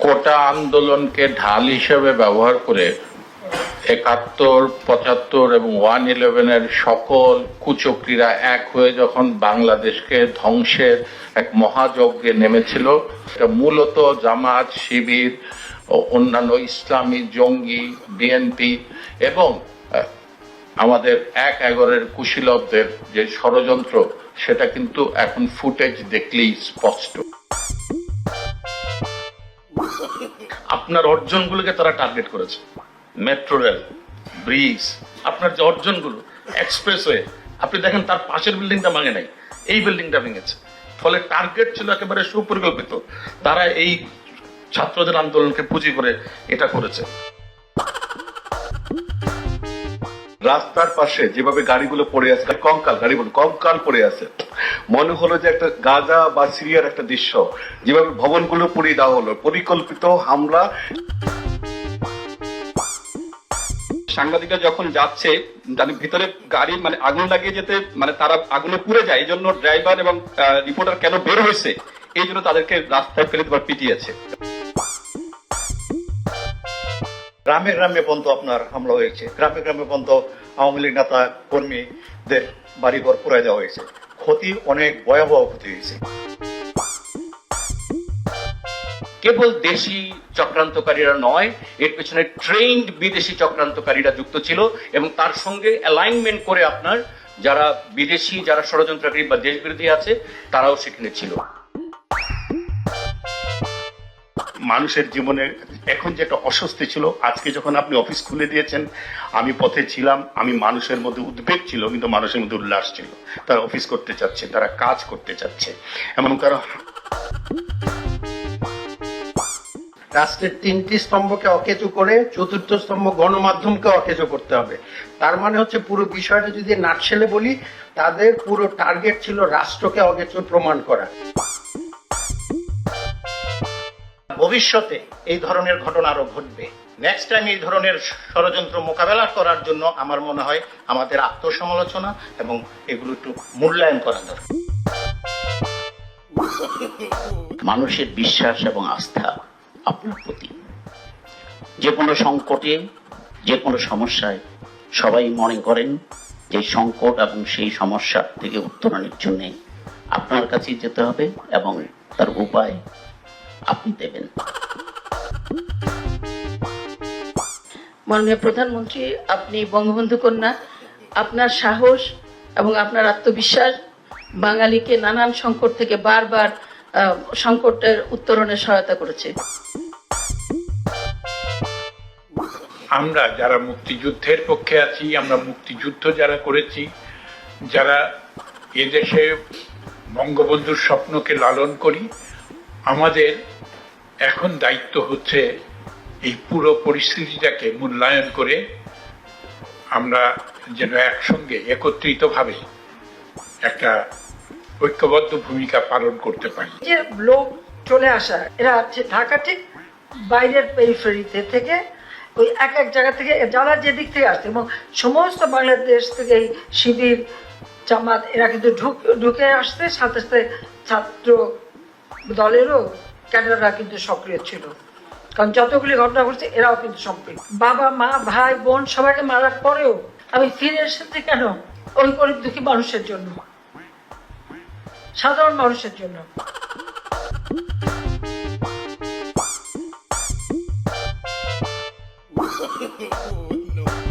কোটা আন্দোলনকে ঢাল হিসেবে ব্যবহার করে ৭১, ৭৫ এবং 111-এর সকল কুচক্রীরা এক হয়ে যখন বাংলাদেশকে ধ্বংসের এক মহাযজ্ঞে নেমেছিল, এটা মূলত জামাত, শিবির, অন্যান্য ইসলামী জঙ্গি, বিএনপি এবং আমাদের ১/১১-এর কুশীলবদের যে ষড়যন্ত্র, সেটা কিন্তু এখন ফুটেজ দেখলেই স্পষ্ট। আপনার অর্জনগুলোকে তারা টার্গেট করেছে। মেট্রো রেল, ব্রিজ, আপনার যে অর্জনগুলো, এক্সপ্রেসওয়ে, আপনি দেখেন তার পাশের বিল্ডিংটা ভাঙে নাই, এই বিল্ডিংটা ভেঙেছে। ফলে টার্গেট ছিল একেবারে সুপরিকল্পিত। তারা এই ছাত্রদের আন্দোলনকে পুঁজি করে এটা করেছে। রাস্তার পাশে যেভাবে গাড়িগুলো পড়ে আছে, কঙ্কাল পড়ে আছে, মনে হলো যে একটা গাজা বা সিরিয়ার একটা দৃশ্য। যেভাবে ভবনগুলো পুড়িয়ে দেওয়া হলো, পরিকল্পিত হামলা। সাংবাদিকরা যখন যাচ্ছে, তাদের ভিতরে গাড়ি আগুন লাগিয়ে যেতে তারা আগুনে পুড়ে যায়, এই জন্য ড্রাইভার এবং রিপোর্টার কেন বের হয়েছে, এই জন্য তাদেরকে রাস্তায় ফেলে দেওয়ার পিটিয়েছে। গ্রামে গ্রামে পর্যন্ত আপনার হামলা হয়েছে, গ্রামে গ্রামে পর্যন্ত আওয়ামী লীগ নেতা কর্মীদের বাড়িঘর পুড়াই দেওয়া হয়েছে। ক্ষতি অনেক ভয়াবহ ক্ষতি হয়েছে। কেবল দেশি চক্রান্তকারীরা নয়, এর পেছনে ট্রেন্ড বিদেশি চক্রান্তকারীরা যুক্ত ছিল এবং তার সঙ্গে অ্যালাইনমেন্ট করে আপনার যারা বিদেশি, যারা ষড়যন্ত্রকারী বা দেশবিরোধী আছে, তারাও সেখানে ছিল। মানুষের জীবনে এখন যেটা অস্বস্তি ছিল, আজকে যখন আপনি অফিস খুলে দিয়েছেন, আমি পথে ছিলাম, আমি মানুষের মধ্যে উদ্বেগ ছিল, কিন্তু মানুষের মধ্যে উল্লাস ছিল। তারা অফিস করতে চাচ্ছে, তারা কাজ করতে চাচ্ছে, এবং তারা রাষ্ট্রের ৩টি স্তম্ভকে অকেজো করে ৪র্থ স্তম্ভ গণমাধ্যমকে অকেজো করতে হবে। তার মানে হচ্ছে পুরো বিষয়টা যদি নাটশেলে বলি, তাদের পুরো টার্গেট ছিল রাষ্ট্রকে অকেজো প্রমাণ করা। ভবিষ্যতে এই ধরনের ঘটনা আরো ঘটবে। নেক্সট টাইম এই ধরনের ষড়যন্ত্র মোকাবেলা করার জন্য আমার মনে হয় আমাদের আত্মসমালোচনা এবং এগুলো একটু মূল্যায়ন করা দরকার। মানুষের বিশ্বাস এবং আস্থা আপনার প্রতি। যে কোনো সংকটে, যে কোনো সমস্যায় সবাই মনে করেন যে সংকট এবং সেই সমস্যা থেকে উত্তরণের জন্য আপনার কাছেই যেতে হবে এবং তার উপায় আপনি দেবেন। মাননীয় প্রধানমন্ত্রী, আপনি বঙ্গবন্ধু কন্যা, আপনার সাহস এবং আপনার আত্মবিশ্বাস বাঙালিকে নানান সংকট থেকে বারবার সংকটের উত্তরণে সহায়তা করেছে। আমরা যারা মুক্তিযুদ্ধের পক্ষে আছি, আমরা মুক্তিযুদ্ধ যারা করেছি, যারা এদেশে বঙ্গবন্ধুর স্বপ্নকে লালন করি, আমাদের এখন দায়িত্ব হচ্ছে এই পুরো পরিস্থিতিটাকে মূল্যায়ন করে আমরা যেন একসঙ্গে একত্রিতভাবে একটা ঐক্যবদ্ধ ভূমিকা পালন করতে পারি। যে লোক চলে আসা, এরা ঢাকা ঠিক বাইরের পেরিফেরিতে থেকে ওই এক এক জায়গা থেকে যারা যেদিক থেকে আসছে, এবং সমস্ত বাংলাদেশ থেকে এই শিবির, জামাত এরা কিন্তু ঢুকে আসতে, সাথে সাথে ছাত্র দলেরও ক্যাডাররা কিন্তু সক্রিয় ছিল। কারণ যতগুলি ঘটনা ঘটছে এরাও কিন্তু সম্পৃক্ত। বাবা, মা, ভাই, বোন সবাইকে মারার পরেও আমি ফিরে এসেছি কেন? ওই গরিব দুঃখী মানুষের জন্য, সাধারণ মানুষের জন্য।